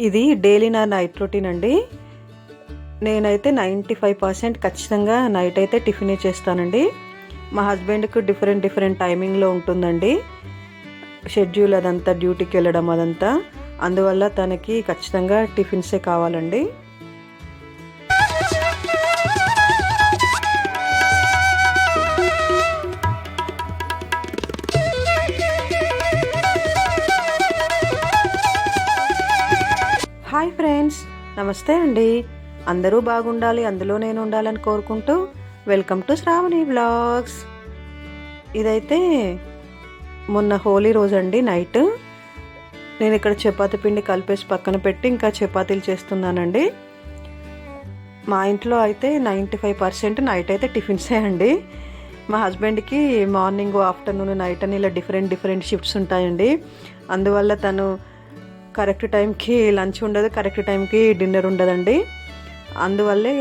ఇది డైలీ నా night routine అండి. నేనైతే 95% ఖచ్చితంగా నైట్ అయితే టిఫినే చేస్తానండి. మా హస్బెండ్కి డిఫరెంట్ టైమింగ్లో ఉంటుందండి షెడ్యూల్, అదంతా డ్యూటీకి వెళ్ళడం అదంతా. అందువల్ల తనకి ఖచ్చితంగా టిఫిన్సే కావాలండి. హాయ్ ఫ్రెండ్స్, నమస్తే అండి. అందరూ బాగుండాలి, అందులో నేను ఉండాలని కోరుకుంటూ వెల్కమ్ టు శ్రావణి వ్లాగ్స్. ఇదైతే మొన్న హోలీ రోజు అండి. నైట్ నేను ఇక్కడ చపాతీ పిండి కలిపేసి పక్కన పెట్టి ఇంకా చపాతీలు చేస్తున్నానండి. మా ఇంట్లో అయితే 95% నైట్ అయితే టిఫిన్సే అండి. మా హస్బెండ్కి మార్నింగ్, ఆఫ్టర్నూన్, నైట్ అని ఇలా డిఫరెంట్ షిఫ్ట్స్ ఉంటాయండి. అందువల్ల తను కరెక్ట్ టైంకి లంచ్ ఉండదు, కరెక్ట్ టైంకి డిన్నర్ ఉండదండి. అందువల్లే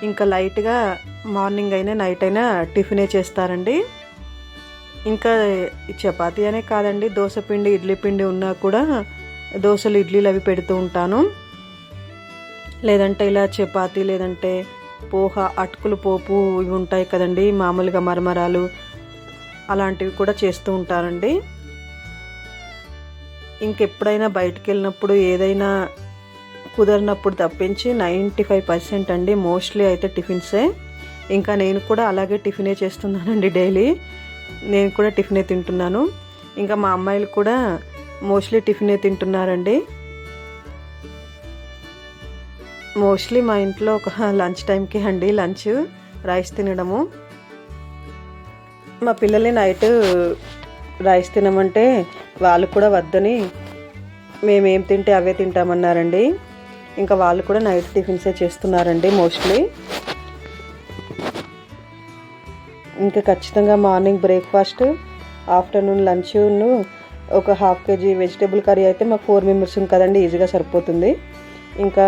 ఇంకా లైట్గా మార్నింగ్ అయినా నైట్ అయినా టిఫినే చేస్తారండి. ఇంకా చపాతీ అనే కాదండి, దోశ పిండి, ఇడ్లీ పిండి ఉన్నా కూడా దోశలు, ఇడ్లీలు అవి పెడుతూ ఉంటాను. లేదంటే ఇలా చపాతీ, లేదంటే పోహ, అటుకులు, పోపు ఇవి ఉంటాయి కదండి, మామూలుగా మరమరాలు అలాంటివి కూడా చేస్తూ ఉంటారండి. ఇంకెప్పుడైనా బయటకు వెళ్ళినప్పుడు ఏదైనా కుదరినప్పుడు తప్పించి 95% అండి మోస్ట్లీ అయితే టిఫిన్సే. ఇంకా నేను కూడా అలాగే టిఫినే చేస్తున్నానండి. డైలీ నేను కూడా టిఫినే తింటున్నాను. ఇంకా మా అమ్మాయిలు కూడా మోస్ట్లీ టిఫినే తింటున్నారండి. మోస్ట్లీ మా ఇంట్లో ఒక లంచ్ టైంకి అండి లంచ్ రైస్ తినడము. మా పిల్లల్ని నైట్ రైస్ తినమంటే వాళ్ళు కూడా వద్దని మేమేం తింటే అవే తింటామన్నారండి. ఇంకా వాళ్ళు కూడా నైట్ టిఫిన్సే చేస్తున్నారండి మోస్ట్లీ. ఇంకా ఖచ్చితంగా మార్నింగ్ బ్రేక్ఫాస్ట్, ఆఫ్టర్నూన్ లంచ్ను ఒక 1/2 kg వెజిటేబుల్ కర్రీ అయితే మాకు 4 members కదండి, ఈజీగా సరిపోతుంది. ఇంకా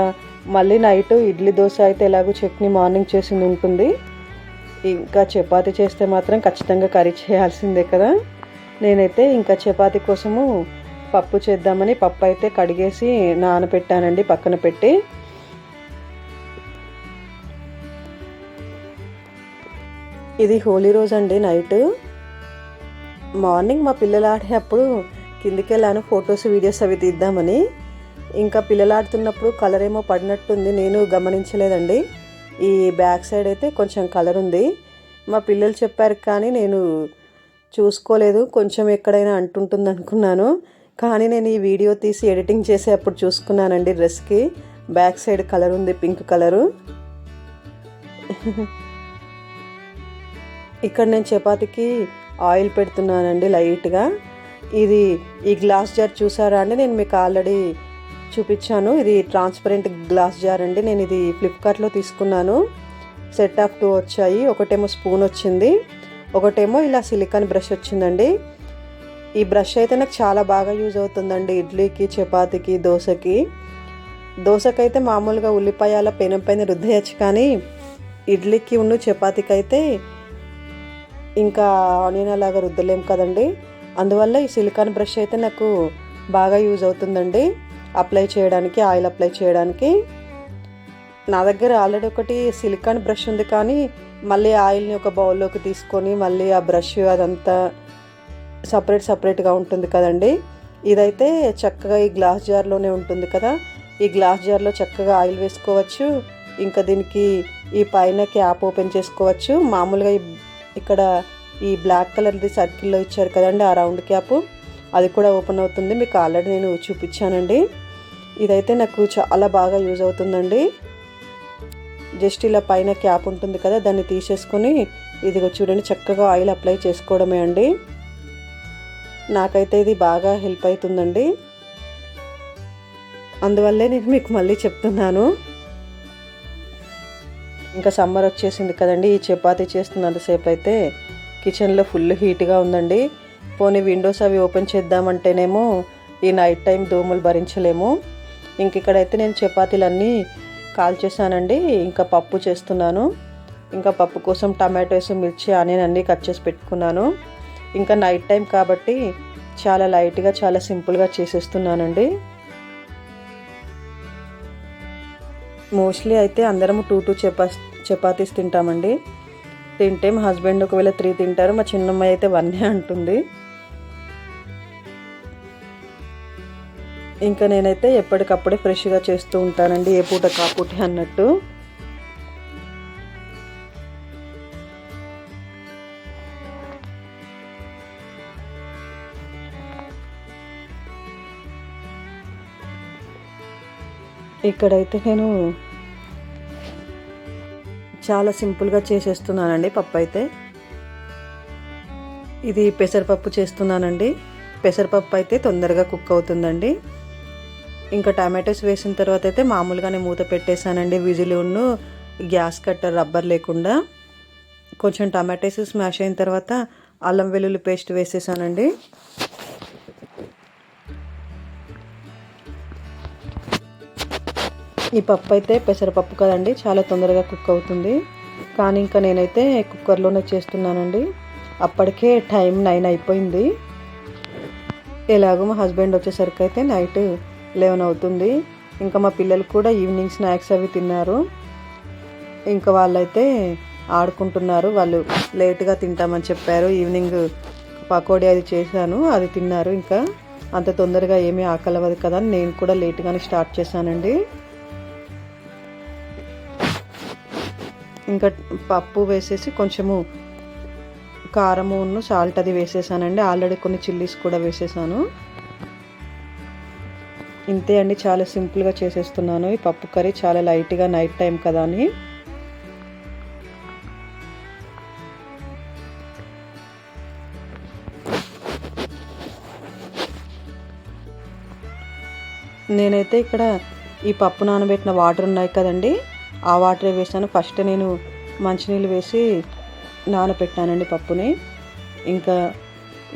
మళ్ళీ నైట్ ఇడ్లీ, దోశ అయితే ఎలాగో చట్నీ మార్నింగ్ చేసింది ఉంటుంది. ఇంకా చపాతీ చేస్తే మాత్రం ఖచ్చితంగా కర్రీ చేయాల్సిందే కదా. నేనైతే ఇంకా చపాతీ కోసము పప్పు చేద్దామని పప్పు అయితే కడిగేసి నానబెట్టానండి పక్కన పెట్టి. ఇది హోలీ రోజు అండి. నైట్ మార్నింగ్ మా పిల్లలు ఆడేటప్పుడు కిందికి వెళ్ళాను ఫొటోస్, వీడియోస్ అవి తీద్దామని. ఇంకా పిల్లలు ఆడుతున్నప్పుడు కలర్ ఏమో పడినట్టుంది, నేను గమనించలేదండి. ఈ బ్యాక్ సైడ్ అయితే కొంచెం కలర్ ఉంది. మా పిల్లలు చెప్పారు కానీ నేను చూసుకోలేదు. కొంచెం ఎక్కడైనా అంటుంటుంది అనుకున్నాను, కానీ నేను ఈ వీడియో తీసి ఎడిటింగ్ చేసి అప్పుడు చూసుకున్నానండి. డ్రెస్కి బ్యాక్ సైడ్ కలర్ ఉంది, పింక్ కలరు. ఇక్కడ నేను చపాతీకి ఆయిల్ పెడుతున్నానండి లైట్గా. ఈ గ్లాస్ జార్ చూసారా అండి, నేను మీకు ఆల్రెడీ చూపించాను. ఇది ట్రాన్స్పరెంట్ గ్లాస్ జార్ అండి. నేను ఇది ఫ్లిప్కార్ట్లో తీసుకున్నాను. సెట్ ఆఫ్ 2 వచ్చాయి. ఒకటేమో స్పూన్ వచ్చింది, ఒకటేమో ఇలా సిలికాన్ బ్రష్ వచ్చిందండి. ఈ బ్రష్ అయితే నాకు చాలా బాగా యూజ్ అవుతుందండి ఇడ్లీకి, చపాతీకి, దోశకైతే మామూలుగా ఉల్లిపాయల పెనం పైన రుద్దేయచ్చు, కానీ ఇడ్లీకి ఉన్న చపాతీకి అయితే ఇంకా ఆనియన్ అలాగా రుద్దలేం కదండి. అందువల్ల ఈ సిలికాన్ బ్రష్ అయితే నాకు బాగా యూజ్ అవుతుందండి అప్లై చేయడానికి, ఆయిల్ అప్లై చేయడానికి. నా దగ్గర ఆల్రెడీ ఒకటి సిలికాన్ బ్రష్ ఉంది, కానీ మళ్ళీ ఆయిల్ని ఒక బౌల్లోకి తీసుకొని మళ్ళీ ఆ బ్రష్ అదంతా సపరేట్గా ఉంటుంది కదండి. ఇదైతే చక్కగా ఈ గ్లాస్ జార్లోనే ఉంటుంది కదా. ఈ గ్లాస్ జార్లో చక్కగా ఆయిల్ వేసుకోవచ్చు. ఇంకా దీనికి ఈ పైన క్యాప్ ఓపెన్ చేసుకోవచ్చు. మామూలుగా ఇక్కడ ఈ బ్లాక్ కలర్ది సర్కిల్లో ఇచ్చారు కదండి, ఆ రౌండ్ క్యాప్, అది కూడా ఓపెన్ అవుతుంది. మీకు ఆల్రెడీ నేను చూపించానండి. ఇదైతే నాకు చాలా బాగా యూజ్ అవుతుందండి. జస్ట్ ఇలా పైన క్యాప్ ఉంటుంది కదా, దాన్ని తీసేసుకొని ఇదిగో చూడండి చక్కగా ఆయిల్ అప్లై చేసుకోవడమే అండి. నాకైతే ఇది బాగా హెల్ప్ అవుతుందండి. అందువల్లే నేను మీకు మళ్ళీ చెప్తున్నాను. ఇంకా సమ్మర్ వచ్చేసింది కదండి. ఈ చపాతీ చేస్తున్నంతసేపు అయితే కిచెన్లో ఫుల్ హీట్గా ఉందండి. పోనీ విండోస్ అవి ఓపెన్ చేద్దామంటేనేమో ఈ నైట్ టైం దోమలు భరించలేము. ఇంక ఇక్కడైతే నేను చపాతీలన్నీ కాల్ చేశానండి. ఇంకా పప్పు చేస్తున్నాను. ఇంకా పప్పు కోసం టమాటోస్, మిర్చి, ఆనియన్ అన్నీ కట్ చేసి పెట్టుకున్నాను. ఇంకా నైట్ టైం కాబట్టి చాలా లైట్గా, చాలా సింపుల్గా చేసేస్తున్నానండి. మోస్ట్లీ అయితే అందరము 2 చపాతీస్ తింటామండి. తింటే మా హస్బెండ్ ఒకవేళ 3 తింటారు, మా చిన్నమ్మాయి అయితే 1 అంటుంది. ఇంకా నేనైతే ఎప్పటికప్పుడే ఫ్రెష్గా చేస్తూ ఉంటానండి, ఏ పూట కాపూట అన్నట్టు. ఇక్కడైతే నేను చాలా సింపుల్గా చేసేస్తున్నానండి పప్పు అయితే. ఇది పెసరపప్పు చేస్తున్నానండి. పెసరపప్పు అయితే తొందరగా కుక్ అవుతుందండి. ఇంకా టమాటోస్ వేసిన తర్వాత అయితే మామూలుగానే మూత పెట్టేశానండి, విజిల్ను గ్యాస్ కట్టర్ రబ్బర్ లేకుండా. కొంచెం టమాటోస్ స్మాష్ అయిన తర్వాత అల్లం వెల్లుల్లి పేస్ట్ వేసేసానండి. ఈ పప్పు అయితే పెసరపప్పు కదండి, చాలా తొందరగా కుక్ అవుతుంది. కానీ ఇంకా నేనైతే కుక్కర్లోనే చేస్తున్నానండి. అప్పటికే టైం 9 అయిపోయింది. ఎలాగో మా హస్బెండ్ వచ్చేసరికి అయితే నైట్ 11 అవుతుంది. ఇంకా మా పిల్లలు కూడా ఈవినింగ్ స్నాక్స్ అవి తిన్నారు. ఇంకా వాళ్ళైతే ఆడుకుంటున్నారు. వాళ్ళు లేట్గా తింటామని చెప్పారు. ఈవినింగ్ పకోడీ అది చేశాను, అది తిన్నారు. ఇంకా అంత తొందరగా ఏమీ ఆకలవదు కదా అని నేను కూడా లేట్గానే స్టార్ట్ చేశానండి. ఇంకా పప్పు వేసేసి కొంచెము కారము సాల్ట్ అది వేసేసానండి. ఆల్రెడీ కొన్ని చిల్లీస్ కూడా వేసేసాను. ఇంతే అండి, చాలా సింపుల్గా చేసేస్తున్నాను ఈ పప్పు కర్రీ. చాలా లైట్గా నైట్ టైం కదా అని. నేనైతే ఇక్కడ ఈ పప్పు నానబెట్టిన వాటర్ ఉన్నాయి కదండి, ఆ వాటరే వేసాను. ఫస్ట్ నేను మంచినీళ్ళు వేసి నానబెట్టానండి పప్పుని. ఇంకా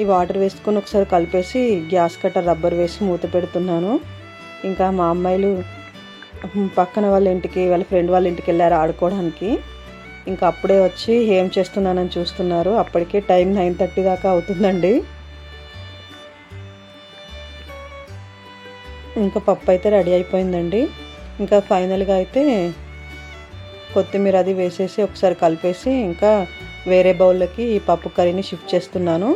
ఈ వాటర్ వేసుకొని ఒకసారి కలిపేసి గ్యాస్ కట్టర్ రబ్బర్ వేసి మూత పెడుతున్నాను. ఇంకా మా అమ్మాయిలు పక్కన వాళ్ళ ఇంటికి, వాళ్ళ ఫ్రెండ్ వాళ్ళ ఇంటికి వెళ్ళారు ఆడుకోవడానికి. ఇంకా అప్పుడే వచ్చి ఏం చేస్తున్నానని చూస్తున్నారు. అప్పటికే టైం 9:30 దాకా అవుతుందండి. ఇంకా పప్పు అయితే రెడీ అయిపోయిందండి. ఇంకా ఫైనల్గా అయితే కొత్తిమీర అది వేసేసి ఒకసారి కలిపేసి ఇంకా వేరే బౌల్లోకి ఈ పప్పు కర్రీని షిఫ్ట్ చేస్తున్నాను.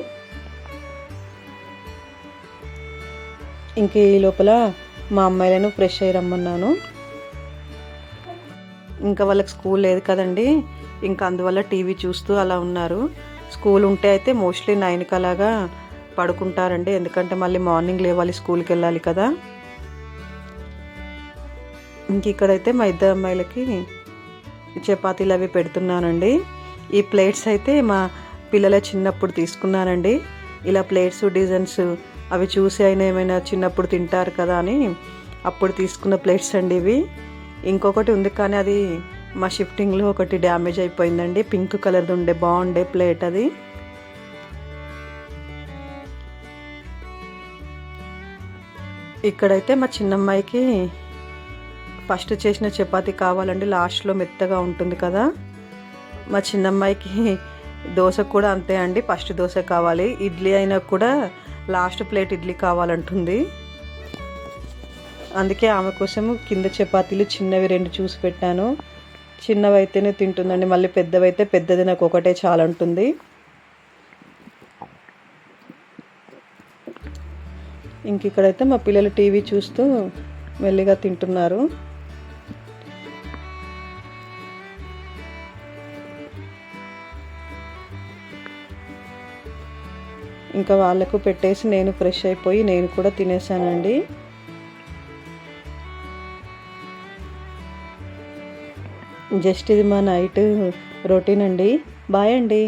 ఇంక ఈ లోపల మా అమ్మాయిలను ఫ్రెష్ అయ్యి రమ్మన్నాను. ఇంకా వాళ్ళకి స్కూల్ లేదు కదండి, ఇంకా అందువల్ల టీవీ చూస్తూ అలా ఉన్నారు. స్కూల్ ఉంటే అయితే మోస్ట్లీ 9కి అలాగా పడుకుంటారండి, ఎందుకంటే మళ్ళీ మార్నింగ్ లేవాలి, స్కూల్కి వెళ్ళాలి కదా. ఇంక ఇక్కడైతే మా ఇద్దరు అమ్మాయిలకి చపాతీలు అవి పెడుతున్నానండి. ఈ ప్లేట్స్ అయితే మా పిల్లల చిన్నప్పుడు తీసుకున్నానండి. ఇలా ప్లేట్స్ డిజైన్స్ అవి చూసి అయినా ఏమైనా చిన్నప్పుడు తింటారు కదా అని అప్పుడు తీసుకున్న ప్లేట్స్ అండి ఇవి. ఇంకొకటి ఉంది కానీ అది మా షిఫ్టింగ్లో ఒకటి డ్యామేజ్ అయిపోయిందండి. పింక్ కలర్ది ఉండే బాగుండే ప్లేట్ అది. ఇక్కడైతే మా చిన్నమ్మాయికి ఫస్ట్ చేసిన చపాతీ కావాలండి, లాస్ట్లో మెత్తగా ఉంటుంది కదా. మా చిన్నమ్మాయికి దోశ కూడా అంతే అండి, ఫస్ట్ దోశ కావాలి. ఇడ్లీ అయినా కూడా లాస్ట్ ప్లేట్ ఇడ్లీ కావాలంటుంది. అందుకే ఆమె కోసం కింద చపాతీలు చిన్నవి 2 చూసి పెట్టాను. చిన్నవి అయితేనే తింటుందండి, మళ్ళీ పెద్దవైతే పెద్దది నాకు ఒకటే చాలంటుంది. ఇంక ఇక్కడైతే మా పిల్లలు టీవీ చూస్తూ మెల్లిగా తింటున్నారు. ఇంకా వాళ్ళకు పెట్టేసి నేను ఫ్రెష్ అయిపోయి నేను కూడా తినేసానండి. జస్ట్ ఇది మా నైట్ రొటీన్ అండి. బాయ్ అండి.